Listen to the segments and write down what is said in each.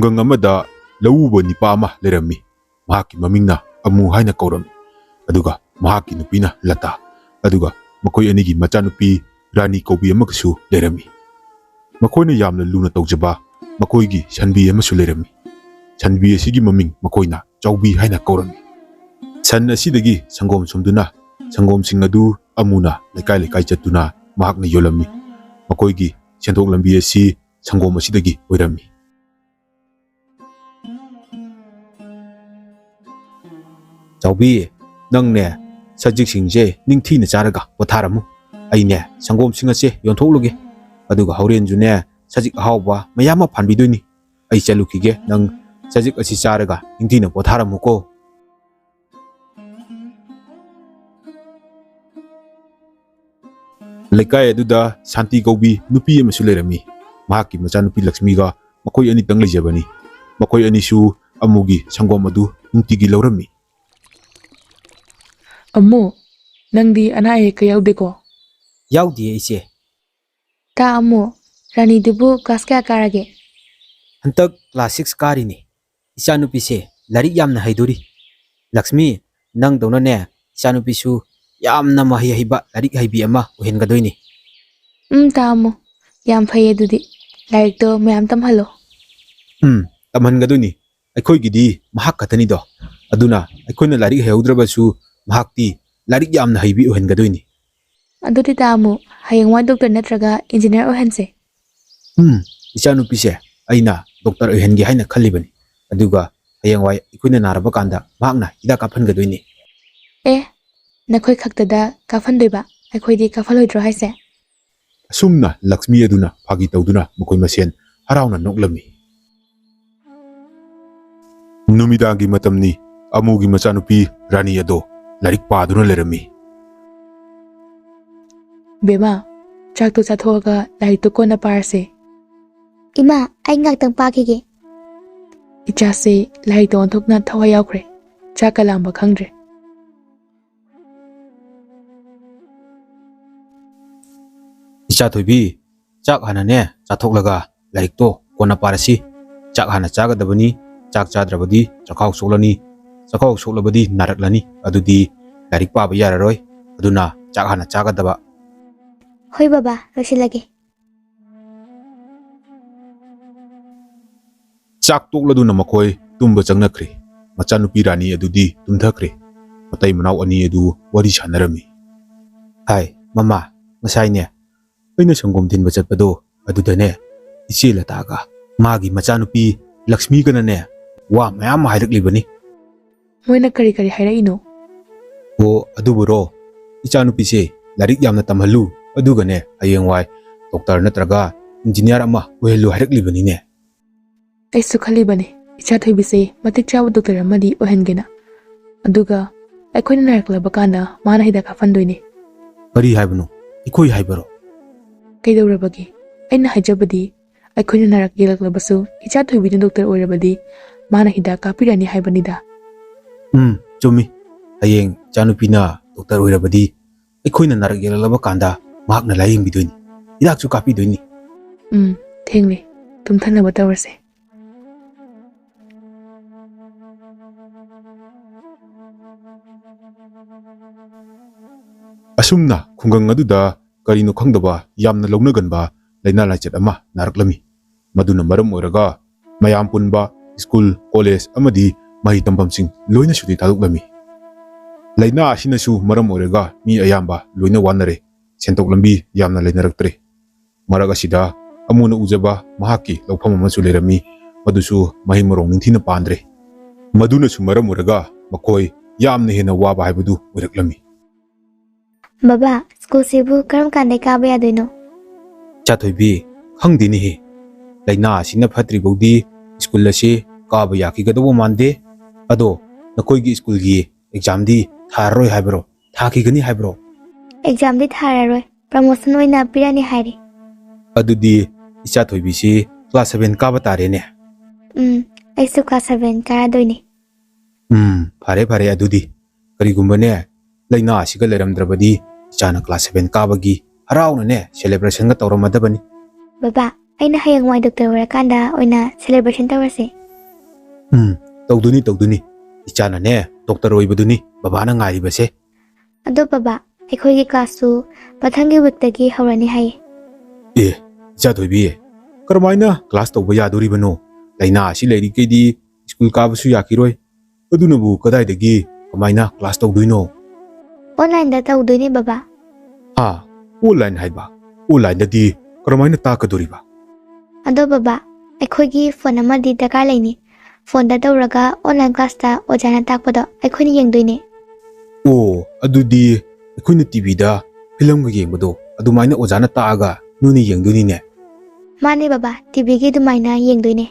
ꯈꯨꯡꯒꯪ ꯑꯃꯗ ꯂꯧꯎꯕ ꯅꯤꯄꯥ ꯑꯃ ꯂꯩꯔꯝꯃꯤ꯫ ꯃꯍꯥꯛꯀꯤ ꯃꯃꯤꯡꯅ ꯑꯃꯨ ꯍꯥꯏꯅ ꯀꯧꯔꯝꯃꯤ꯫ ꯑꯗꯨꯒ ꯃꯍꯥꯛꯀꯤ ꯅꯨꯄꯤꯅ ꯂꯇꯥ, ꯑꯗꯨꯒ ꯃꯈꯣꯏ ꯑꯅꯤꯒꯤ ꯃꯆꯥꯅꯨꯄꯤ ꯔꯥꯅꯤ ꯀꯧꯕꯤ ꯑꯃꯒꯁꯨ ꯂꯩꯔꯝꯃꯤ꯫ ꯃꯈꯣꯏꯅ ꯌꯥꯝꯅ ꯂꯨꯅ ꯇꯧꯖꯕ ꯃꯈꯣꯏꯒꯤ ꯁꯟꯕꯤ ꯑꯃꯁꯨ ꯂꯩꯔꯝꯃꯤ꯫ ꯁꯟꯕꯤ ꯑꯁꯤꯒꯤ ꯃꯃꯤꯡ ꯃꯈꯣꯏꯅ ꯆꯥꯎꯕꯤ ꯍꯥꯏꯅ ꯀꯧꯔꯝꯃꯤ꯫ ꯁꯟ ꯑꯁꯤꯗꯒꯤ ꯁꯪꯒꯣꯝ ꯁꯨꯝꯗꯨꯅ ꯁꯪꯒꯣꯝꯁꯤꯡ ꯑꯗꯨ ꯑꯃꯨꯅ ꯂꯩꯀꯥꯏ ꯂꯩꯀꯥꯏ ꯆꯠꯇꯨꯅ ꯃꯍꯥꯛꯅ ꯌꯣꯜꯂꯝꯃꯤ꯫ ꯃꯈꯣꯏꯒꯤ ꯁꯦꯟꯊꯣꯛ ꯂꯝꯕꯤ ꯑꯁꯤ ꯁꯪꯒꯣꯝ ꯑꯁꯤꯗꯒꯤ ꯑꯣꯏꯔꯝꯃꯤ꯫ ꯆꯥꯎꯕꯤ, ꯅꯪꯅꯦ ꯁꯖꯤꯛꯁꯤꯡꯁꯦ ꯅꯤꯡꯊꯤꯅ ꯆꯥꯔꯒ ꯄꯣꯊꯥꯔꯝꯃꯨ꯫ ꯑꯩꯅꯦ ꯁꯪꯒꯣꯝꯁꯤꯡ ꯑꯁꯦ ꯌꯣꯟꯊꯣꯛꯂꯨꯒꯦ, ꯑꯗꯨꯒ ꯍꯣꯔꯦꯟꯁꯨꯅꯦ ꯁꯖꯤꯛ ꯑꯍꯥꯎꯕ ꯃꯌꯥꯝ ꯑꯃ ꯐꯥꯟꯕꯤꯗꯣꯏꯅꯤ꯫ ꯑꯩ ꯆꯠꯂꯨꯈꯤꯒꯦ, ꯅꯪ ꯁꯖꯤꯛ ꯑꯁꯤ ꯆꯥꯔꯒ ꯅꯤꯡꯊꯤꯅ ꯄꯣꯊꯥꯔꯝꯃꯨꯀꯣ꯫ ꯂꯩꯀꯥꯏ ꯑꯗꯨꯗ ꯁꯥꯟꯇꯤ ꯀꯧꯕꯤ ꯅꯨꯄꯤ ꯑꯃꯁꯨ ꯂꯩꯔꯝꯃꯤ꯫ ꯃꯍꯥꯛꯀꯤ ꯃꯆꯥꯅꯨꯄꯤ ꯂꯛꯁꯃꯤꯒ ꯃꯈꯣꯏ ꯑꯅꯤꯇꯪ ꯂꯩꯖꯕꯅꯤ꯫ ꯃꯈꯣꯏ ꯑꯅꯤꯁꯨ ꯑꯃꯨꯒꯤ ꯁꯪꯒꯣꯝ ꯑꯗꯨ ꯅꯨꯡꯇꯤꯒꯤ ꯂꯧꯔꯝꯃꯤ꯫ ꯑꯃꯨ, ꯅꯪꯗꯤ ꯑꯅꯥ ꯑꯌꯦꯛꯀ ꯌꯥꯎꯗꯦꯀꯣ? ꯌꯥꯎꯗꯤꯌꯦ ꯏꯆꯦ꯫ ꯇꯥ ꯑꯃꯨ, ꯔꯥꯅꯤꯗꯨꯕꯨ ꯀ꯭ꯂꯥꯁ ꯀꯌꯥ ꯀꯥꯔꯒꯦ? ꯍꯟꯇꯛ ꯀ꯭ꯂꯥꯁ 6 ꯀꯥꯔꯤꯅꯤ꯫ ꯏꯆꯥꯅꯨꯄꯤꯁꯦ ꯂꯥꯏꯔꯤꯛ ꯌꯥꯝꯅ ꯍꯩꯗꯣꯔꯤ꯫ ꯂꯛꯁꯃꯤ, ꯅꯪꯗꯧꯅꯅꯦ ꯏꯆꯥꯅꯨꯄꯤꯁꯨ ꯌꯥꯝꯅ ꯃꯍꯩ ꯍꯩꯕ ꯂꯥꯏꯔꯤꯛ ꯍꯩꯕꯤ ꯑꯃ ꯑꯣꯏꯍꯟꯒꯗꯣꯏꯅꯤ꯫ ꯇꯥ ꯑꯃꯨ, ꯌꯥꯝ ꯐꯩꯌꯦ ꯑꯗꯨꯗꯤ. ꯂꯥꯏꯔꯤꯛꯇꯣ ꯃꯌꯥꯝ ꯇꯝꯍꯜꯂꯣ. ꯇꯝꯍꯟꯒꯗꯣꯏꯅꯤ꯫ ꯑꯩꯈꯣꯏꯒꯤꯗꯤ ꯃꯍꯥꯛ ꯈꯛꯇꯅꯤꯗꯣ꯫ ꯑꯗꯨꯅ ꯑꯩꯈꯣꯏꯅ ꯂꯥꯏꯔꯤꯛ ꯍꯩꯍꯧꯗ꯭ꯔꯕꯁꯨ ꯃꯍꯥꯛꯇꯤ ꯂꯥꯏꯔꯤꯛ ꯌꯥꯝꯅ ꯍꯩꯕꯤ ꯑꯣꯏꯍꯟꯒꯗꯣꯏꯅꯤ꯫ ꯑꯗꯨꯗꯤ ꯇꯥ ꯑꯃꯨ, ꯍꯌꯦꯡꯋꯥꯏ ꯗꯣꯛꯇꯔ ꯅꯠꯇ꯭ꯔꯒ ꯏꯟꯖꯤꯅꯤꯌꯔ ꯑꯣꯏꯍꯟꯁꯦ. ꯏꯆꯥꯅꯨꯄꯤꯁꯦ ꯑꯩꯅ ꯗꯣꯛꯇꯔ ꯑꯣꯏꯍꯟꯒꯦ ꯍꯥꯏꯅ ꯈꯜꯂꯤꯕꯅꯤ꯫ ꯑꯗꯨꯒ ꯍꯌꯦꯡꯋꯥꯏ ꯑꯩꯈꯣꯏꯅ ꯅꯥꯔꯕ ꯀꯥꯟꯗ ꯃꯍꯥꯛꯅ ꯍꯤꯗꯥꯛ ꯀꯥꯞꯍꯟꯒꯗꯣꯏꯅꯤ꯫ ꯅꯈꯣꯏ ꯈꯛꯇꯗ ꯀꯥꯞꯍꯟꯗꯣꯏꯕ? ꯑꯩꯈꯣꯏꯗꯤ ꯀꯥꯞꯍꯜꯂꯣꯏꯗ꯭ꯔꯣ ꯍꯥꯏꯁꯦ? ꯑꯁꯨꯝꯅ ꯂꯛꯁꯃꯤ ꯑꯗꯨꯅ ꯐꯥꯒꯤ ꯇꯧꯗꯨꯅ ꯃꯈꯣꯏ ꯃꯁꯦꯟ ꯍꯔꯥꯎꯅ ꯅꯣꯛꯂꯝꯃꯤ꯫ ꯅꯨꯃꯤꯗꯥꯡꯒꯤ ꯃꯇꯝꯅꯤ꯫ ꯑꯃꯨꯒꯤ ꯃꯆꯥꯅꯨꯄꯤ ꯔꯥꯅꯤ ꯑꯗꯣ ꯂꯥꯏꯔꯤꯛ ꯄꯥꯗꯨꯅ ꯂꯩꯔꯝꯃꯤ꯫ ꯕꯦꯃꯥ, ꯆꯥꯛꯇꯣ ꯆꯥꯊꯣꯛꯑꯒ ꯂꯥꯏꯔꯤꯛꯇꯣ ꯀꯣꯟꯅ ꯄꯥꯔꯁꯦ꯫ ꯏꯃꯥ, ꯑꯩ ꯉꯥꯛꯇꯪ ꯄꯥꯈꯤꯒꯦ. ꯏꯆꯥꯁꯦ ꯂꯥꯏꯔꯤꯛꯇ ꯑꯣꯟꯊꯣꯛꯅ ꯊꯋꯥꯏ ꯌꯥꯎꯈ꯭ꯔꯦ꯫ ꯆꯥꯛꯀ ꯂꯥꯝꯕ ꯈꯪꯗ꯭ꯔꯦ꯫ ꯏꯆꯥ ꯊꯣꯏꯕꯤ, ꯆꯥꯛ ꯍꯥꯟꯅꯅꯦ ꯆꯥꯊꯣꯛꯂꯒ ꯂꯥꯏꯔꯤꯛꯇꯣ ꯀꯣꯟꯅ ꯄꯥꯔꯁꯤ꯫ ꯆꯥꯛ ꯍꯥꯟꯅ ꯆꯥꯒꯗꯕꯅꯤ꯫ ꯆꯥꯛ ꯆꯥꯗ꯭ꯔꯕꯗꯤ ꯆꯈꯥꯎ ꯁꯣꯛꯂꯅꯤ꯫ ꯆꯈꯥꯎ ꯁꯣꯛꯂꯕꯗꯤ ꯅꯥꯔꯛꯂꯅꯤ꯫ ꯑꯗꯨꯗꯤ ꯂꯥꯏꯔꯤꯛ ꯄꯥꯕ ꯌꯥꯔꯔꯣꯏ꯫ ꯑꯗꯨꯅ ꯆꯥꯛ ꯍꯥꯟꯅ ꯆꯥꯒꯗꯕ꯫ ꯍꯣꯏ ꯕꯕꯥ, ꯂꯣꯏꯁꯤꯜꯂꯒꯦ. ꯆꯥꯛ ꯇꯣꯛꯂꯗꯨꯅ ꯃꯈꯣꯏ ꯇꯨꯝꯕ ꯆꯪꯅꯈ꯭ꯔꯦ꯫ ꯃꯆꯥꯅꯨꯄꯤ ꯔꯥꯅꯤ ꯑꯗꯨꯗꯤ ꯇꯨꯝꯊꯈ꯭ꯔꯦ꯫ ꯃꯇꯩ ꯃꯅꯥꯎ ꯑꯅꯤ ꯑꯗꯨ ꯋꯥꯔꯤ ꯁꯥꯟꯅꯔꯝꯃꯤ꯫ ꯍꯥꯏ ꯃꯃꯥ, ꯉꯁꯥꯏꯅꯦ ꯑꯩꯅ ꯁꯪꯒꯣꯝ ꯊꯤꯟꯕ ꯆꯠꯄꯗꯣ ꯑꯗꯨꯗꯅꯦ ꯏꯆꯦ ꯂꯇꯥꯒ ꯃꯥꯒꯤ ꯃꯆꯥꯅꯨꯄꯤ ꯂꯛꯁꯃꯤꯒꯅꯅꯦ ꯋꯥ ꯃꯌꯥꯝ ꯍꯥꯏꯔꯛꯂꯤꯕꯅꯤ꯫ ꯃꯣꯏꯅ ꯀꯔꯤ ꯀꯔꯤ ꯍꯥꯏꯔꯛꯏꯅꯣ? ꯑꯣ, ꯑꯗꯨꯕꯨꯔꯣ, ꯏꯆꯥꯅꯨꯄꯤꯁꯦ ꯂꯥꯏꯔꯤꯛ ꯌꯥꯝꯅ ꯇꯝꯍꯜꯂꯨ, ꯑꯗꯨꯒꯅꯦ ꯍꯌꯦꯡꯋꯥꯏ ꯗꯣꯛꯇꯔ ꯅꯠꯇ꯭ꯔꯒ ꯏꯟꯖꯤꯅꯤꯌꯔ ꯑꯃ ꯑꯣꯏꯍꯜꯂꯨ ꯍꯥꯏꯔꯛꯂꯤꯕꯅꯤꯅꯦ꯫ ꯑꯩꯁꯨ ꯈꯜꯂꯤꯕꯅꯤ ꯏꯆꯥ ꯊꯣꯏꯕꯤꯁꯦꯃꯇꯤꯛ ꯆꯥꯕ ꯗꯣꯛꯇꯔ ꯑꯃꯗꯤ ꯑꯣꯏꯍꯟꯒꯦꯅ꯫ ꯑꯗꯨꯒ ꯑꯩꯈꯣꯏꯅ ꯅꯥꯔꯛꯂꯕ ꯀꯥꯟꯗ ꯃꯥꯅ ꯍꯤꯗꯥꯛ ꯀꯥꯞꯍꯟꯗꯣꯏꯅꯤ꯫ ꯀꯔꯤ ꯍꯥꯏꯕꯅꯣ? ꯑꯩꯈꯣꯏ ꯍꯥꯏꯕꯔꯣ? ꯀꯩꯗꯧꯔꯕꯒꯦ? ꯑꯩꯅ ꯍꯥꯏꯖꯕꯗꯤ ꯑꯩꯈꯣꯏꯅ ꯅꯥꯔꯛ ꯌꯦꯛꯂꯛꯂꯕꯁꯨ ꯏꯆꯥ ꯊꯣꯏꯕꯤꯅ ꯗꯣꯛꯇꯔ ꯑꯣꯏꯔꯕꯗꯤ ꯃꯥꯅ ꯍꯤꯗꯥꯛ ꯀꯥꯞꯄꯤꯔꯅꯤ ꯍꯥꯏꯕꯅꯤꯗ꯫ ꯆꯨꯝꯃꯤ꯫ ꯍꯌꯦꯡ ꯏꯆꯥꯅꯨꯄꯤꯅ ꯗꯣꯛꯇꯔ ꯑꯣꯏꯔꯕꯗꯤ ꯑꯩꯈꯣꯏꯅ ꯅꯥꯔꯛ ꯌꯦꯛꯂꯛꯂꯕ ꯀꯥꯟꯗ ꯃꯍꯥꯛꯅ ꯂꯥꯌꯦꯡꯕꯤꯗꯣꯏꯅꯤ, ꯍꯤꯗꯥꯛꯁꯨ ꯀꯥꯞꯄꯤꯗꯣꯏꯅꯤ꯫ ꯊꯦꯡꯂꯦ. ꯇꯨꯝꯊꯅꯕ ꯇꯧꯔꯁꯦ꯫ ꯑꯁꯨꯝꯅ ꯈꯨꯡꯒꯪ ꯑꯗꯨꯗ ꯀꯔꯤꯅꯣ ꯈꯪꯗꯕ ꯌꯥꯝꯅ ꯂꯧꯅꯒꯟꯕ ꯂꯩꯅꯥ ꯂꯥꯏꯆꯠ ꯑꯃ ꯅꯥꯔꯛꯂꯝꯃꯤ꯫ ꯃꯗꯨꯅ ꯃꯔꯝ ꯑꯣꯏꯔꯒ ꯃꯌꯥꯝ ꯄꯨꯟꯕ ꯁ꯭ꯀꯨꯜ, ꯀꯣꯂꯦꯖ ꯑꯃꯗꯤ ꯃꯍꯩ ꯇꯝꯐꯝꯁꯤꯡ ꯂꯣꯏꯅ ꯁꯨꯇꯤ ꯊꯥꯗꯣꯛꯂꯝꯃꯤ꯫ ꯂꯩꯅꯥ ꯑꯁꯤꯅꯁꯨ ꯃꯔꯝ ꯑꯣꯏꯔꯒ ꯃꯤ ꯑꯌꯥꯝꯕ ꯂꯣꯏꯅ ꯋꯥꯅꯔꯦ꯫ ꯁꯦꯟꯊꯣꯛ ꯂꯝꯕꯤ ꯌꯥꯝꯅ ꯂꯩꯅꯔꯛꯇ꯭ꯔꯦ꯫ ꯃꯔꯛ ꯑꯁꯤꯗ ꯑꯃꯨꯅ ꯎꯖꯕ ꯃꯍꯥꯛꯀꯤ ꯂꯧꯐꯝ ꯑꯃꯁꯨ ꯂꯩꯔꯝꯃꯤ꯫ ꯃꯗꯨꯁꯨ ꯃꯍꯩ ꯃꯔꯣꯡ ꯅꯤꯡꯊꯤꯅ ꯄꯥꯟꯗ꯭ꯔꯦ꯫ ꯃꯗꯨꯅꯁꯨ ꯃꯔꯝ ꯑꯣꯏꯔꯒ ꯃꯈꯣꯏ ꯌꯥꯝꯅ ꯍꯦꯟꯅ ꯋꯥꯕ ꯍꯥꯏꯕꯗꯨ ꯑꯣꯏꯔꯛꯂꯝꯃꯤ꯫ ꯕꯕꯥ, ꯁ꯭ꯀꯨꯜꯁꯤꯕꯨ ꯀꯔꯝ ꯀꯥꯟꯗꯩ ꯀꯥꯕ ꯌꯥꯗꯣꯏꯅꯣ? ꯏꯆꯥ ꯊꯣꯏꯕꯤ, ꯈꯪꯗꯦꯅꯦꯍꯦ꯫ ꯂꯩꯅꯥ ꯑꯁꯤꯅ ꯐꯠꯇ꯭ꯔꯤꯐꯥꯎꯗꯤ ꯁ꯭ꯀꯨꯜ ꯑꯁꯤ ꯀꯥꯕ ꯌꯥꯈꯤꯒꯗꯧꯕ ꯃꯥꯟꯗꯦ꯫ ꯑꯗꯣ ꯅꯈꯣꯏꯒꯤ ꯁ꯭ꯀꯨꯜꯒꯤ ꯑꯦꯛꯖꯥꯝꯗꯤ ꯊꯥꯔꯔꯣꯏ ꯍꯥꯏꯕꯔꯣ? ꯊꯥꯈꯤꯒꯅꯤ ꯍꯥꯏꯕꯔꯣ? ꯑꯦꯛꯖꯥꯝꯗꯤ ꯊꯥꯔꯔꯣꯏ. ꯄ꯭ꯔꯃꯣꯁꯟ ꯑꯣꯏꯅ ꯄꯤꯔꯅꯤ ꯍꯥꯏꯔꯤ꯫ ꯑꯗꯨꯗꯤ ꯏꯆꯥ ꯊꯣꯏꯕꯤꯁꯤ ꯀ꯭ꯂꯥꯁ 7 ꯀꯥꯕ ꯇꯥꯔꯦꯅꯦ꯫ ꯑꯩꯁꯨ ꯀ꯭ꯂꯥꯁ 7 ꯀꯥꯔꯗꯣꯏꯅꯤ꯫ ꯐꯔꯦ ꯐꯔꯦ ꯑꯗꯨꯗꯤ. ꯀꯔꯤꯒꯨꯝꯕꯅꯦ ꯂꯩꯅꯥ ꯑꯁꯤꯒ ꯂꯩꯔꯝꯗ꯭ꯔꯕꯗꯤ ꯏꯆꯥꯅ ꯀ꯭ꯂꯥꯁ 7 ꯀꯥꯕꯒꯤ ꯍꯔꯥꯎꯅꯅꯦ ꯁꯦꯂꯦꯕ꯭ꯔꯦꯁꯟꯒ ꯇꯧꯔꯝꯃꯗꯕꯅꯤ꯫ ꯕꯕꯥ, ꯑꯩꯅ ꯍꯌꯦꯡꯋꯥꯏ ꯗꯣꯛꯇꯔ ꯑꯣꯏꯔꯀꯥꯟꯗ ꯑꯣꯏꯅ ꯁꯦꯂꯦꯕ꯭ꯔꯦꯁꯟ ꯇꯧꯔꯁꯦ꯫ ꯇꯧꯗꯣꯏꯅꯤ ꯏꯆꯥꯅꯅꯦ ꯗꯣꯛꯇꯔ ꯑꯣꯏꯕꯗꯨꯅꯤ ꯕꯕꯥꯅ ꯉꯥꯏꯔꯤꯕꯁꯦ ꯑꯗꯣ ꯕꯕꯥ ꯑꯩꯈꯣꯏꯒꯤ ꯀ꯭ꯂꯥꯁꯁꯨ ꯃꯊꯪꯒꯤ ꯋꯤꯛꯇꯒꯤ ꯍꯧꯔꯅꯤ ꯍꯥꯏꯌꯦ ꯑꯦ ꯏꯆꯥꯊꯣꯏꯕꯤ ꯀꯔꯝꯍꯥꯏꯅ ꯀ꯭ꯂꯥꯁ ꯇꯧꯕ ꯌꯥꯗꯣꯔꯤꯕꯅꯣ ꯂꯥꯏꯅꯥ ꯑꯁꯤ ꯂꯩꯔꯤꯈꯩꯗꯤ ꯁ꯭ꯀꯨꯜ ꯀꯥꯕꯁꯨ ꯌꯥꯈꯤꯔꯣꯏ ꯑꯗꯨꯅꯕꯨ ꯀꯗꯥꯏꯗꯒꯤ ꯀꯃꯥꯏꯅ ꯀ꯭ꯂꯥꯁ ꯇꯧꯗꯣꯏꯅꯣ ꯑꯣꯟꯂꯥꯏꯟꯗ ꯇꯧꯗꯣꯏꯅꯦ ꯕꯕꯥ ꯍꯥ ꯑꯣꯟꯂꯥꯏꯟ ꯍꯥꯏꯕ ꯑꯣꯟꯂꯥꯏꯟꯗꯗꯤ ꯀꯔꯝꯍꯥꯏꯅ ꯇꯥꯛꯀꯗꯣꯔꯤꯕ ꯑꯗꯣ ꯕꯕꯥ ꯑꯩꯈꯣꯏꯒꯤ ꯐꯣꯟ ꯑꯃꯗꯤ ꯗꯔꯀꯥꯔ ꯂꯩꯅꯤ ꯐꯣꯟꯗ ꯇꯧꯔꯒ ꯑꯣꯟꯂꯥꯏꯟ ꯀ꯭ꯂꯥꯁꯇ ꯑꯣꯖꯥꯅ ꯇꯥꯛꯄꯗꯣ ꯑꯩꯈꯣꯏꯅ ꯌꯦꯡꯗꯣꯏꯅꯦ ꯑꯣ ꯑꯗꯨꯗꯤ ꯑꯩꯈꯣꯏꯅ ꯇꯤꯚꯤꯗ ꯐꯤꯂꯝꯒ ꯌꯦꯡꯕꯗꯣ ꯑꯗꯨꯃꯥꯏꯅ ꯑꯣꯖꯥꯅ ꯇꯥꯛꯑꯒ ꯅꯣꯏꯅ ꯌꯦꯡꯗꯣꯏꯅꯤꯅꯦ ꯃꯥꯅꯦ ꯕꯕꯥ ꯇꯤꯚꯤꯒꯤ ꯑꯗꯨꯃꯥꯏꯅ ꯌꯦꯡꯗꯣꯏꯅꯦ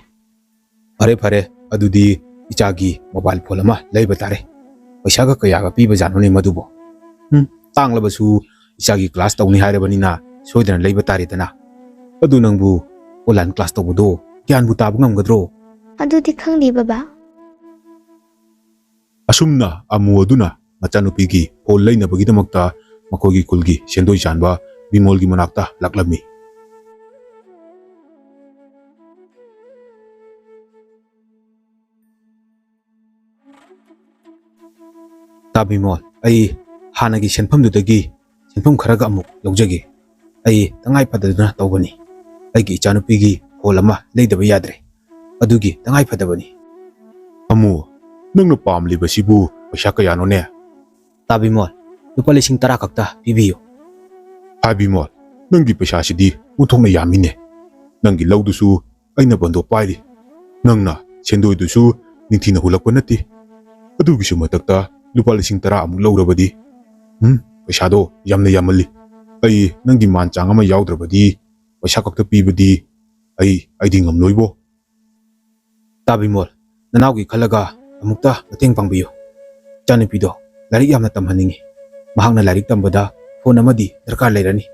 ꯐꯔꯦ ꯑꯗꯨꯗꯤ ꯏꯆꯥꯒꯤ ꯃꯣꯕꯥꯏꯜ ꯐꯣꯟ ꯑꯃ ꯂꯩꯕ ꯇꯥꯔꯦ ꯄꯩꯁꯥꯒ ꯀꯌꯥꯒ ꯄꯤꯕꯖꯥꯠꯅꯣꯅꯦ ꯃꯗꯨꯕꯣ ꯇꯥꯡꯂꯕꯁꯨ ꯏꯆꯥꯒꯤ ꯀ꯭ꯂꯥꯁ ꯇꯧꯅꯤ ꯍꯥꯏꯔꯕꯅꯤꯅ ꯁꯣꯏꯗꯅ ꯂꯩꯕ ꯇꯥꯔꯦꯗꯅ ꯑꯗꯨ ꯅꯪꯕꯨ ꯑꯣꯟꯂꯥꯏꯟ ꯀ꯭ꯂꯥꯁ ꯇꯧꯕꯗꯣ ꯒ꯭ꯌꯥꯟꯕꯨ ꯇꯥꯕ ꯉꯝꯒꯗ꯭ꯔꯣ ꯑꯗꯨꯗꯤ ꯈꯪꯗꯦ ꯕꯕꯥ ꯑꯁꯨꯝꯅ ꯑꯃꯨ ꯑꯗꯨꯅ ꯃꯆꯥꯅꯨꯄꯤꯒꯤ ꯐꯣꯟ ꯂꯩꯅꯕꯒꯤꯗꯃꯛꯇ ꯃꯈꯣꯏꯒꯤ ꯈꯨꯜꯒꯤ ꯁꯦꯟꯗꯣꯏ ꯆꯥꯟꯕ ꯕꯤꯃꯣꯜꯒꯤ ꯃꯅꯥꯛꯇ ꯂꯥꯛꯂꯝꯃꯤ꯫ ꯇꯥꯕꯤꯃꯣꯜ ꯑꯩ ꯍꯥꯟꯅꯒꯤ ꯁꯦꯟꯐꯝꯗꯨꯗꯒꯤ ꯁꯦꯟꯐꯝ ꯈꯔꯒ ꯑꯃꯨꯛ ꯂꯧꯖꯒꯦ ꯑꯩ ꯇꯉꯥꯏ ꯐꯗꯗꯨꯅ ꯇꯧꯕꯅꯤ ꯑꯩꯒꯤ ꯏꯆꯥꯅꯨꯄꯤꯒꯤ ꯐꯣꯟ ꯑꯃ ꯂꯩꯗꯕ ꯌꯥꯗ꯭ꯔꯦ ꯑꯗꯨꯒꯤ ꯇꯉꯥꯏ ꯐꯗꯕꯅꯤ꯫ ꯑꯃꯨ ꯅꯪꯅ ꯄꯥꯝꯂꯤꯕꯁꯤꯕꯨ ꯄꯩꯁꯥ ꯀꯌꯥꯅꯣꯅꯦ? ꯇꯥꯕꯤꯃꯣꯜ ꯂꯨꯄꯥ 10,000 ꯈꯛꯇ ꯄꯤꯕꯤꯌꯨ꯫ ꯍꯥꯏꯕꯤꯃꯣꯜ ꯅꯪꯒꯤ ꯄꯩꯁꯥꯁꯤꯗꯤ ꯑꯣꯟꯊꯣꯛꯅ ꯌꯥꯝꯃꯤꯅꯦ꯫ ꯅꯪꯒꯤ ꯂꯧꯗꯨꯁꯨ ꯑꯩꯅ ꯕꯟꯗꯣꯞ ꯄꯥꯏꯔꯤ, ꯅꯪꯅ ꯁꯦꯟꯗꯣꯏꯗꯨꯁꯨ ꯅꯤꯡꯊꯤꯅ ꯍꯨꯜꯂꯛꯄ ꯅꯠꯇꯦ, ꯑꯗꯨꯒꯤꯁꯨ ꯃꯊꯛꯇ ꯂꯨꯄꯥ 10,000 ꯑꯃꯨꯛ ꯂꯧꯔꯕꯗꯤ ꯄꯩꯁꯥꯗꯣ ꯌꯥꯝꯅ ꯌꯥꯝꯃꯜꯂꯤ꯫ ꯑꯩ ꯅꯪꯒꯤ ꯃꯥꯟ ꯆꯥꯡ ꯑꯃ ꯌꯥꯎꯗ꯭ꯔꯕꯗꯤ ꯄꯩꯁꯥ ꯈꯛꯇ ꯄꯤꯕꯗꯤ ꯑꯩꯗꯤ ꯉꯝꯂꯣꯏꯕꯣ꯫ ꯇꯥꯕꯤꯃꯣꯜ ꯅꯅꯥꯎꯒꯤ ꯈꯜꯂꯒ ꯑꯃꯨꯛꯇ ꯃꯇꯦꯡ ꯄꯥꯡꯕꯤꯌꯨ꯫ ꯏꯆꯥꯅꯨꯄꯤꯗꯣ ꯂꯥꯏꯔꯤꯛ ꯌꯥꯝꯅ ꯇꯝꯍꯟꯅꯤꯡꯉꯤ, ꯃꯍꯥꯛꯅ ꯂꯥꯏꯔꯤꯛ ꯇꯝꯕꯗ ꯐꯣꯟ ꯑꯃꯗꯤ ꯗꯔꯀꯥꯔ ꯂꯩꯔꯅꯤ꯫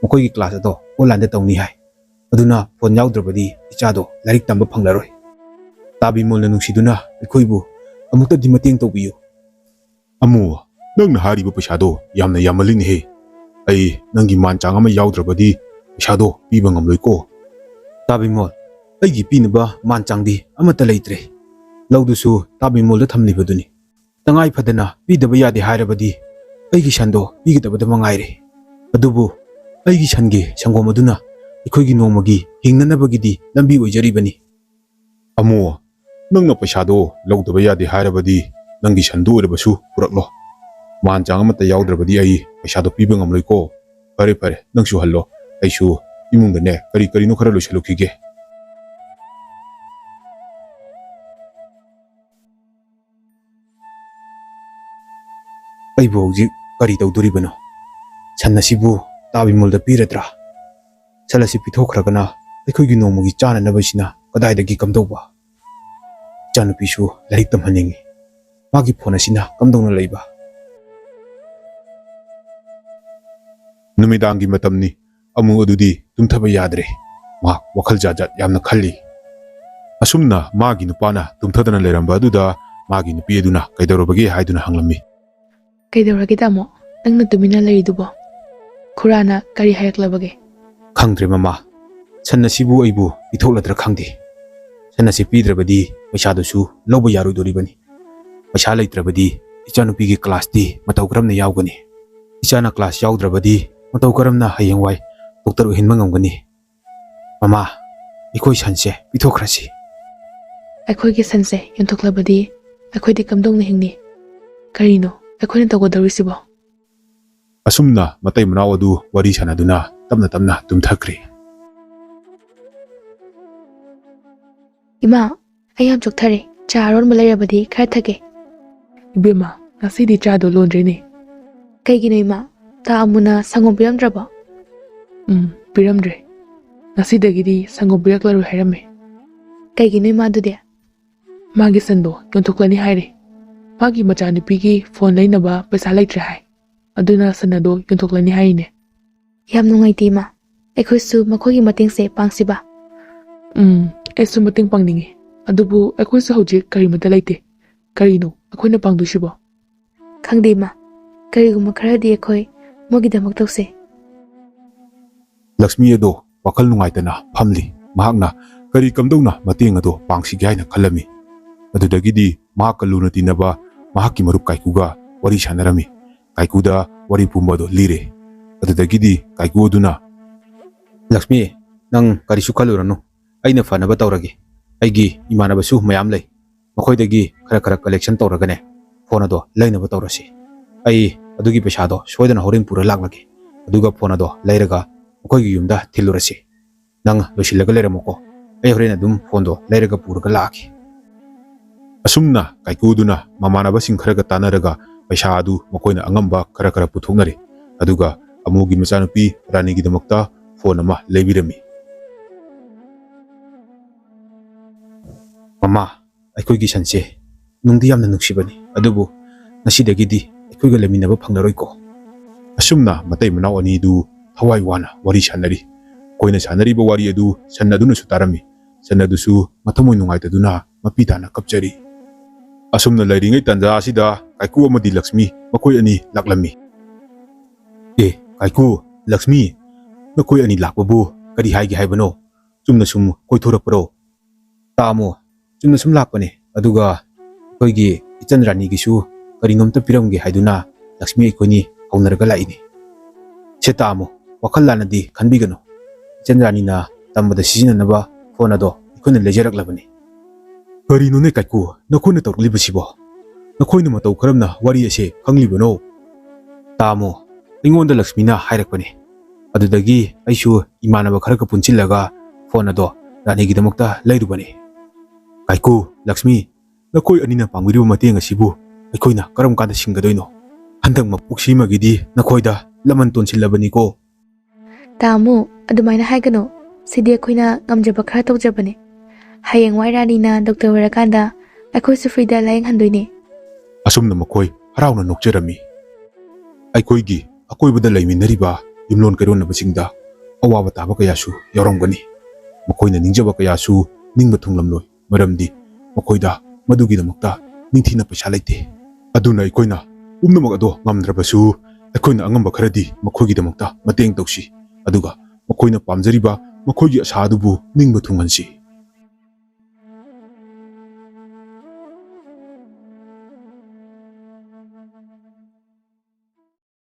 ꯃꯈꯣꯏꯒꯤ ꯀ꯭ꯂꯥꯁ ꯑꯗꯣ ꯑꯣꯟꯂꯥꯏꯟꯗ ꯇꯧꯅꯤ ꯍꯥꯏ, ꯑꯗꯨꯅ ꯐꯣꯟ ꯌꯥꯎꯗ꯭ꯔꯕꯗꯤ ꯏꯆꯥꯗꯣ ꯂꯥꯏꯔꯤꯛ ꯇꯝꯕ ꯐꯪꯂꯔꯣꯏ꯫ ꯇꯥꯕꯤꯃꯣꯜꯅ ꯅꯨꯡꯁꯤꯗꯨꯅ ꯑꯩꯈꯣꯏꯕꯨ ꯑꯃꯨꯛꯇꯗꯤ ꯃꯇꯦꯡ ꯇꯧꯕꯤꯌꯨ꯫ ꯑꯃꯨ ꯅꯪꯅ ꯍꯥꯏꯔꯤꯕ ꯄꯩꯁꯥꯗꯣ ꯌꯥꯝꯅ ꯌꯥꯝꯃꯜꯂꯤꯅꯦꯍꯦ꯫ ꯑꯩ ꯅꯪꯒꯤ ꯃꯥꯟ ꯆꯥꯡ ꯑꯃ ꯌꯥꯎꯗ꯭ꯔꯕꯗꯤ ꯄꯩꯁꯥꯗꯣ ꯄꯤꯕ ꯉꯝꯂꯣꯏꯀꯣ꯫ ꯇꯥꯕꯤꯃꯣꯜ ꯑꯩꯒꯤ ꯄꯤꯅꯕ ꯃꯥꯟ ꯆꯥꯡꯗꯤ ꯑꯃꯠꯇ ꯂꯩꯇ꯭ꯔꯦ, ꯂꯧꯗꯨꯁꯨ ꯇꯥꯕꯤꯃꯣꯜꯗ ꯊꯝꯂꯤꯕꯗꯨꯅꯤ꯫ ꯇꯉꯥꯏ ꯐꯗꯅ ꯄꯤꯗꯕ ꯌꯥꯗꯦ ꯍꯥꯏꯔꯕꯗꯤ ꯑꯩꯒꯤ ꯁꯟꯗꯣ ꯄꯤꯒꯗꯕꯗ ꯃꯉꯥꯏꯔꯦ꯫ ꯑꯗꯨꯕꯨ ꯑꯩꯒꯤ ꯁꯟꯒꯤ ꯁꯪꯒꯣꯝ ꯑꯗꯨꯅ ꯑꯩꯈꯣꯏꯒꯤ ꯅꯣꯡꯃꯒꯤ ꯍꯤꯡꯅꯅꯕꯒꯤꯗꯤ ꯂꯝꯕꯤ ꯑꯣꯏꯖꯔꯤꯕꯅꯤ꯫ ꯑꯃꯨ ꯅꯪꯅ ꯄꯩꯁꯥꯗꯣ ꯂꯧꯗꯕ ꯌꯥꯗꯦ ꯍꯥꯏꯔꯕꯗꯤ ꯅꯪꯒꯤ ꯁꯟꯗꯨ ꯑꯣꯏꯔꯕꯁꯨ ꯄꯨꯔꯛꯂꯣ꯫ ꯃꯥꯟ ꯆꯥꯡ ꯑꯃꯠꯇ ꯌꯥꯎꯗ꯭ꯔꯕꯗꯤ ꯑꯩ ꯄꯩꯁꯥꯗꯣ ꯄꯤꯕ ꯉꯝꯂꯣꯏꯀꯣ꯫ ꯐꯔꯦ ꯅꯪꯁꯨ ꯍꯜꯂꯣ, ꯑꯩꯁꯨ ꯏꯃꯨꯡꯗꯅꯦ ꯀꯔꯤꯅꯣ ꯈꯔ ꯂꯣꯏꯁꯤꯜꯂꯨꯈꯤꯒꯦ꯫ ꯑꯩꯕꯨ ꯍꯧꯖꯤꯛ ꯀꯔꯤ ꯇꯧꯗꯣꯔꯤꯕꯅꯣ? ꯁꯟ ꯑꯁꯤꯕꯨ ꯇꯥꯕꯤꯃꯣꯜꯗ ꯄꯤꯔꯗ꯭ꯔꯥ? ꯁꯟ ꯑꯁꯤ ꯄꯤꯊꯣꯛꯈ꯭ꯔꯒꯅ ꯑꯩꯈꯣꯏꯒꯤ ꯅꯣꯡꯃꯒꯤ ꯆꯥꯅꯅꯕꯁꯤꯅ ꯀꯗꯥꯏꯗꯒꯤ ꯀꯝꯗꯧꯕ? ꯏꯆꯥꯅꯨꯄꯤꯁꯨ ꯂꯥꯏꯔꯤꯛ ꯇꯝꯍꯟꯅꯤꯡꯉꯤ, ꯃꯥꯒꯤ ꯐꯣꯟ ꯑꯁꯤꯅ ꯀꯝꯗꯧꯅ ꯂꯩꯕ? ꯅꯨꯃꯤꯗꯥꯡꯒꯤ ꯃꯇꯝꯅꯤ, ꯑꯃꯨ ꯑꯗꯨꯗꯤ ꯇꯨꯝꯊꯕ ꯌꯥꯗ꯭ꯔꯦ꯫ ꯃꯍꯥꯛ ꯋꯥꯈꯜ ꯖꯥꯠ ꯌꯥꯝꯅ ꯈꯜꯂꯤ꯫ ꯑꯁꯨꯝꯅ ꯃꯥꯒꯤ ꯅꯨꯄꯥꯅ ꯇꯨꯝꯊꯗꯅ ꯂꯩꯔꯝꯕ ꯑꯗꯨꯗ ꯃꯥꯒꯤ ꯅꯨꯄꯤ ꯑꯗꯨꯅ ꯀꯩꯗꯧꯔꯕꯒꯦ ꯍꯥꯏꯗꯨꯅ ꯍꯪꯂꯝꯃꯤ꯫ ꯀꯩꯗꯧꯔꯒꯦ ꯇꯥꯃꯣ? ꯅꯪꯅ ꯇꯨꯃꯤꯟꯅ ꯂꯩꯔꯤꯗꯨꯕꯣ? ꯈꯨꯔꯥꯅ ꯀꯔꯤ ꯍꯥꯏꯔꯛꯂꯕꯒꯦ? ꯈꯪꯗ꯭ꯔꯦ ꯃꯃꯥ, ꯁꯟ ꯑꯁꯤꯕꯨ ꯑꯩꯕꯨ ꯄꯤꯊꯣꯛꯂꯗ꯭ꯔꯥ ꯈꯪꯗꯦ꯫ ꯁꯟ ꯑꯁꯤ ꯄꯤꯗ꯭ꯔꯕꯗꯤ ꯄꯩꯁꯥꯗꯨꯁꯨ ꯂꯧꯕ ꯌꯥꯔꯣꯏꯗꯣꯔꯤꯕꯅꯤ꯫ ꯄꯩꯁꯥ ꯂꯩꯇ꯭ꯔꯕꯗꯤ ꯏꯆꯥꯅꯨꯄꯤꯒꯤ ꯀ꯭ꯂꯥꯁꯇꯤ ꯃꯇꯧ ꯀꯔꯝꯅ ꯌꯥꯎꯒꯅꯤ? ꯏꯆꯥꯅ ꯀ꯭ꯂꯥꯁ ꯌꯥꯎꯗ꯭ꯔꯕꯗꯤ ꯃꯇꯧ ꯀꯔꯝꯅ ꯍꯌꯦꯡꯋꯥꯏ ꯗꯣꯛꯇꯔ ꯑꯣꯏꯍꯟꯕ ꯉꯝꯒꯅꯤ? ꯃꯃꯥ, ꯑꯩꯈꯣꯏ ꯁꯟꯁꯦ ꯄꯤꯊꯣꯛꯈ꯭ꯔꯁꯤ꯫ ꯑꯩꯈꯣꯏꯒꯤ ꯁꯟꯁꯦ ꯌꯣꯟꯊꯣꯛꯂꯕꯗꯤ ꯑꯩꯈꯣꯏꯗꯤ ꯀꯝꯗꯧꯅ ꯍꯤꯡꯅꯤ? ꯀꯔꯤꯅꯣ ꯑꯩꯈꯣꯏꯅ ꯇꯧꯒꯗꯧꯔꯤꯁꯤꯕꯣ? ꯑꯁꯨꯝꯅ ꯃꯇꯩ ꯃꯅꯥꯎ ꯑꯗꯨ ꯋꯥꯔꯤ ꯁꯥꯟꯅꯗꯨꯅ ꯇꯞꯅ ꯇꯨꯝꯊꯈ꯭ꯔꯦ꯫ ꯏꯃꯥ ꯑꯩ ꯌꯥꯝ ꯆꯣꯛꯊꯔꯦ, ꯆꯥ ꯑꯔꯣꯟꯕ ꯂꯩꯔꯕꯗꯤ ꯈꯔ ꯊꯛꯀꯦ꯫ ꯏꯕꯦꯝꯃ, ꯉꯁꯤꯗꯤ ꯆꯥꯗꯣ ꯂꯣꯟꯗ꯭ꯔꯤꯅꯦ꯫ ꯀꯩꯒꯤꯅꯣ ꯏꯃꯥ? ꯇꯥ ꯑꯃꯨꯅ ꯁꯪꯒꯣꯝ ꯄꯤꯔꯝꯗ꯭ꯔꯕꯣ? ꯄꯤꯔꯝꯗ꯭ꯔꯦ, ꯉꯁꯤꯗꯒꯤꯗꯤ ꯁꯪꯒꯣꯝ ꯄꯤꯔꯛꯂꯔꯣꯏ ꯍꯥꯏꯔꯝꯃꯦ꯫ ꯀꯩꯒꯤꯅꯣ ꯏꯃꯥ ꯑꯗꯨꯗꯤ? ꯃꯥꯒꯤ ꯁꯟꯗꯣ ꯌꯣꯟꯊꯣꯛꯂꯅꯤ ꯍꯥꯏꯔꯦ꯫ ꯃꯥꯒꯤ ꯃꯆꯥꯅꯨꯄꯤꯒꯤ ꯐꯣꯟ ꯂꯩꯅꯕ ꯄꯩꯁా ꯂꯩꯇ꯭ꯔꯦ ꯍꯥꯏ, ꯑꯗꯨꯅ ꯁꯟ ꯑꯗꯣ ꯌꯣꯟꯊꯣꯛꯂꯅꯤ ꯍꯥꯏꯔꯤꯅꯦ꯫ ꯌꯥꯝ ꯅꯨꯡꯉꯥꯏꯇꯦ ꯏꯃꯥ, ꯑꯩꯈꯣꯏꯁꯨ ꯃꯈꯣꯏꯒꯤ ꯃꯇꯦꯡꯁꯦ ꯄꯥꯡꯁꯤꯕ? ꯑꯩꯁꯨ ꯃꯇꯦꯡ ꯄꯥꯡꯅꯤꯡꯉꯤ, ꯑꯗꯨꯕꯨ ꯑꯩꯈꯣꯏꯁꯨ ꯍꯧꯖꯤꯛ ꯀꯔꯤꯃꯠꯇ ꯂꯩꯇꯦ꯫ ꯀꯔꯤꯅꯣ ꯑꯩꯈꯣꯏꯅ ꯄꯥꯡꯗꯣꯏꯁꯤꯕꯣ? ꯈꯪꯗꯦ ꯏꯃꯥ, ꯀꯔꯤꯒꯨꯝꯕ ꯈꯔꯗꯤ ꯑꯩꯈꯣꯏ ꯃꯣꯏꯒꯤꯗꯃꯛ ꯇꯧꯁꯦ꯫ ꯂꯛꯁꯃꯤ ꯑꯗꯣ ꯋꯥꯈꯜ ꯅꯨꯡꯉꯥꯏꯇꯅ ꯐꯝꯂꯤ꯫ ꯃꯍꯥꯛꯅ ꯀꯔꯤ ꯀꯝꯗꯧꯅ ꯃꯇꯦꯡ ꯑꯗꯣ ꯄꯥꯡꯁꯤꯒꯦ ꯍꯥꯏꯅ ꯈꯜꯂꯝꯃꯤ꯫ ꯑꯗꯨꯗꯒꯤꯗꯤ ꯃꯍꯥꯛꯀ ꯂꯨꯅ ꯇꯤꯟꯅꯕ ꯃꯍꯥꯛꯀꯤ ꯃꯔꯨꯞ ꯀꯥꯏꯀꯨꯒ ꯋꯥꯔꯤ ꯁꯥꯟꯅꯔꯝꯃꯤ꯫ ꯀꯥꯏꯀꯨꯗ ꯋꯥꯔꯤ ꯄꯨꯝꯕꯗꯣ ꯂꯤꯔꯦ꯫ ꯑꯗꯨꯗꯒꯤꯗꯤ ꯀꯥꯏꯀꯨ ꯑꯗꯨꯅ ꯂꯛꯁꯃꯤ, ꯅꯪ ꯀꯔꯤꯁꯨ ꯈꯜꯂꯨꯔꯅꯨ, ꯑꯩꯅ ꯐꯅꯕ ꯇꯧꯔꯒꯦ꯫ ꯑꯩꯒꯤ ꯏꯃꯥꯟꯅꯕꯁꯨ ꯃꯌꯥꯝ ꯂꯩ, ꯃꯈꯣꯏꯗꯒꯤ ꯈꯔ ꯀꯂꯦꯛꯁꯟ ꯇꯧꯔꯒꯅꯦ ꯐꯣꯟ ꯑꯗꯣ ꯂꯩꯅꯕ ꯇꯧꯔꯁꯤ꯫ ꯑꯩ ꯑꯗꯨꯒꯤ ꯄꯩꯁꯥꯗꯣ ꯁꯣꯏꯗꯅ ꯍꯣꯔꯦꯟ ꯄꯨꯔ ꯂꯥꯛꯂꯒꯦ, ꯑꯗꯨꯒ ꯐꯣꯟ ꯑꯗꯣ ꯂꯩꯔꯒ ꯃꯈꯣꯏꯒꯤ ꯌꯨꯝꯗ ꯊꯤꯜꯂꯨꯔꯁꯤ꯫ ꯅꯪ ꯂꯣꯏꯁꯤꯜꯂꯒ ꯂꯩꯔꯝꯃꯣꯀꯣ, ꯑꯩ ꯍꯣꯔꯦꯟ ꯑꯗꯨꯝ ꯐꯣꯟꯗꯣ ꯂꯩꯔꯒ ꯄꯨꯔꯒ ꯂꯥꯛꯑꯒꯦ꯫ ꯑꯁꯨꯝꯅ ꯀꯥꯏꯀꯨ ꯑꯗꯨꯅ ꯃꯃꯥꯟꯅꯕꯁꯤꯡ ꯈꯔꯒ ꯇꯥꯟꯅꯔꯒ ꯄꯩꯁꯥ ꯑꯗꯨ ꯃꯈꯣꯏꯅ ꯑꯉꯝꯕ ꯈꯔ ꯄꯨꯊꯣꯛꯅꯔꯦ꯫ ꯑꯗꯨꯒ ꯑꯃꯨꯒꯤ ꯃꯆꯥꯅꯨꯄꯤ ꯔꯥꯅꯤꯒꯤꯗꯃꯛꯇ ꯐꯣꯟ ꯑꯃ ꯂꯩꯕꯤꯔꯝꯃꯤ꯫ ꯃꯃꯥ, ꯑꯩꯈꯣꯏꯒꯤ ꯁꯟꯁꯦ ꯅꯨꯡꯗꯤ ꯌꯥꯝꯅ ꯅꯨꯡꯁꯤꯕꯅꯤ, ꯑꯗꯨꯕꯨ ꯉꯁꯤꯗꯒꯤꯗꯤ ꯑꯩꯈꯣꯏꯒ ꯂꯩꯃꯤꯟꯅꯕ ꯐꯪꯂꯔꯣꯏꯀꯣ꯫ ꯑꯁꯨꯝꯅ ꯃꯇꯩ ꯃꯅꯥꯎ ꯑꯅꯤꯗꯨ ꯊꯋꯥꯏ ꯋꯥꯅ ꯋꯥꯔꯤ ꯁꯥꯟꯅꯔꯤ꯫ ꯃꯈꯣꯏꯅ ꯁꯥꯟꯅꯔꯤꯕ ꯋꯥꯔꯤ ꯑꯗꯨ ꯁꯟ ꯑꯗꯨꯅꯁꯨ ꯇꯥꯔꯝꯃꯤ꯫ ꯁꯟ ꯑꯗꯨꯁꯨ ꯃꯊꯃꯣꯏ ꯅꯨꯡꯉꯥꯏꯇꯗꯨꯅ ꯃꯄꯤ ꯇꯥꯅ ꯀꯞꯆꯔꯤ꯫ ꯑꯁꯨꯝꯅ ꯂꯩꯔꯤꯉꯩ ꯇꯥꯟꯖꯥ ꯑꯁꯤꯗ ꯀꯥꯏꯀꯨ ꯑꯃꯗꯤ ꯂꯛꯁꯃꯤ ꯃꯈꯣꯏ ꯑꯅꯤ ꯂꯥꯛꯂꯝꯃꯤ꯫ ꯀꯥꯏꯀꯨ, ꯂꯛꯁꯃꯤ, ꯅꯈꯣꯏ ꯑꯅꯤ ꯂꯥꯛꯄꯕꯨ ꯀꯔꯤ ꯍꯥꯏꯒꯦ ꯍꯥꯏꯕꯅꯣ? ꯆꯨꯝꯅ ꯁꯨꯝ ꯀꯣꯏꯊꯣꯔꯛꯄꯔꯣ? ꯇꯥꯃꯣ, ꯆꯨꯝꯅ ꯁꯨꯝ ꯂꯥꯛꯄꯅꯦ, ꯑꯗꯨꯒ ꯑꯩꯈꯣꯏꯒꯤ ꯏꯆꯟ ꯔꯥꯅꯤꯒꯤꯁꯨ ꯀꯔꯤꯅꯣꯝꯇ ꯄꯤꯔꯝꯒꯦ ꯍꯥꯏꯗꯨꯅ ꯂꯛꯁꯃꯤ ꯑꯩꯈꯣꯏꯅꯤ ꯍꯧꯅꯔꯒ ꯂꯥꯛꯏꯅꯦ꯫ ꯁꯦ ꯇꯥꯃꯣ, ꯋꯥꯈꯜ ꯂꯥꯟꯅꯗꯤ ꯈꯟꯕꯤꯒꯅꯨ, ꯏꯆꯟ ꯔꯥꯅꯤꯅ ꯇꯝꯕꯗ ꯁꯤꯖꯤꯟꯅꯅꯕ ꯐꯣꯟ ꯑꯗꯣ ꯑꯩꯈꯣꯏꯅ ꯂꯩꯖꯔꯛꯂꯕꯅꯤ꯫ ꯀꯔꯤꯅꯣꯅꯦ ꯀꯥꯏꯀꯨ, ꯅꯈꯣꯏꯅ ꯇꯧꯔꯛꯂꯤꯕꯁꯤꯕꯣ? ꯅꯈꯣꯏꯅ ꯃꯇꯧ ꯀꯔꯝꯅ ꯋꯥꯔꯤ ꯑꯁꯦ ꯈꯪꯂꯤꯕꯅꯣ? ꯇꯥꯃꯣ, ꯑꯩꯉꯣꯟꯗ ꯂꯛꯁꯃꯤꯅ ꯍꯥꯏꯔꯛꯄꯅꯦ, ꯑꯗꯨꯗꯒꯤ ꯑꯩꯁꯨ ꯏꯃꯥꯟꯅꯕ ꯈꯔꯒ ꯄꯨꯟꯁꯤꯜꯂꯒ ꯐꯣꯟ ꯑꯗꯣ ꯔꯥꯅꯤꯒꯤꯗꯃꯛꯇ ꯂꯩꯔꯨꯕꯅꯦ꯫ ꯀꯥꯏꯀꯨ, ꯂꯛꯁꯃꯤ, ꯅꯈꯣꯏ ꯑꯅꯤꯅ ꯄꯥꯡꯕꯤꯔꯤꯕ ꯃꯇꯦꯡ ꯑꯁꯤꯕꯨ ꯑꯩꯈꯣꯏꯅ ꯀꯔꯝ ꯀꯥꯟꯗ ꯁꯤꯡꯒꯗꯣꯏꯅꯣ? ꯍꯟꯗꯛ ꯃꯄꯣꯛꯁꯤꯃꯒꯤꯗꯤ ꯅꯈꯣꯏꯗ ꯂꯃꯟ ꯇꯣꯟꯁꯤꯜꯂꯕꯅꯤꯀꯣ꯫ ꯇꯥꯃꯣ, ꯑꯗꯨꯃꯥꯏꯅ ꯍꯥꯏꯒꯅꯣ, ꯁꯤꯗꯤ ꯑꯩꯈꯣꯏꯅ ꯉꯝꯖꯕ ꯈꯔ ꯇꯧꯖꯕꯅꯦ꯫ ꯍꯌꯦꯡꯋꯥꯏ ꯔꯥꯅꯤꯅ ꯗꯣꯛꯇꯔ ꯑꯣꯏꯔꯀꯥꯟꯗ ꯑꯩꯈꯣꯏꯁꯨ ꯐ꯭ꯔꯤꯗ ꯂꯥꯌꯦꯡꯍꯟꯗꯣꯏꯅꯦ꯫ ꯑꯁꯨꯝꯅ ꯃꯈꯣꯏ ꯍꯔꯥꯎꯅ ꯅꯣꯛꯆꯔꯝꯃꯤ꯫ ꯑꯩꯈꯣꯏꯒꯤ ꯑꯀꯣꯏꯕꯗ ꯂꯩꯃꯤꯟꯅꯔꯤꯕ ꯌꯨꯝꯂꯣꯟ ꯀꯩꯔꯣꯟꯅꯕꯁꯤꯡꯗ ꯑꯋꯥꯕ ꯇꯥꯕ ꯀꯌꯥꯁꯨ ꯌꯥꯎꯔꯝꯒꯅꯤ꯫ ꯃꯈꯣꯏꯅ ꯅꯤꯡꯖꯕ ꯀꯌꯥꯁꯨ ꯅꯤꯡꯕ ꯊꯨꯡꯂꯝꯂꯣꯏ, ꯃꯔꯝꯗꯤ ꯃꯈꯣꯏꯗ ꯃꯗꯨꯒꯤꯗꯃꯛꯇ ꯅꯤꯡꯊꯤꯅ ꯄꯩꯁꯥ ꯂꯩꯇꯦ꯫ ꯑꯗꯨꯅ ꯑꯩꯈꯣꯏꯅ ꯄꯨꯝꯅꯃꯛ ꯑꯗꯣ ꯉꯝꯗ꯭ꯔꯕꯁꯨ ꯑꯩꯈꯣꯏꯅ ꯑꯉꯝꯕ ꯈꯔꯗꯤ ꯃꯈꯣꯏꯒꯤꯗꯃꯛꯇ ꯃꯇꯦꯡ ꯇꯧꯁꯤ, ꯑꯗꯨꯒ ꯃꯈꯣꯏꯅ ꯄꯥꯝꯖꯔꯤꯕ ꯃꯈꯣꯏꯒꯤ ꯑꯁꯥ ꯑꯗꯨꯕꯨ ꯅꯤꯡꯕ ꯊꯨꯡꯍꯟꯁꯤ꯫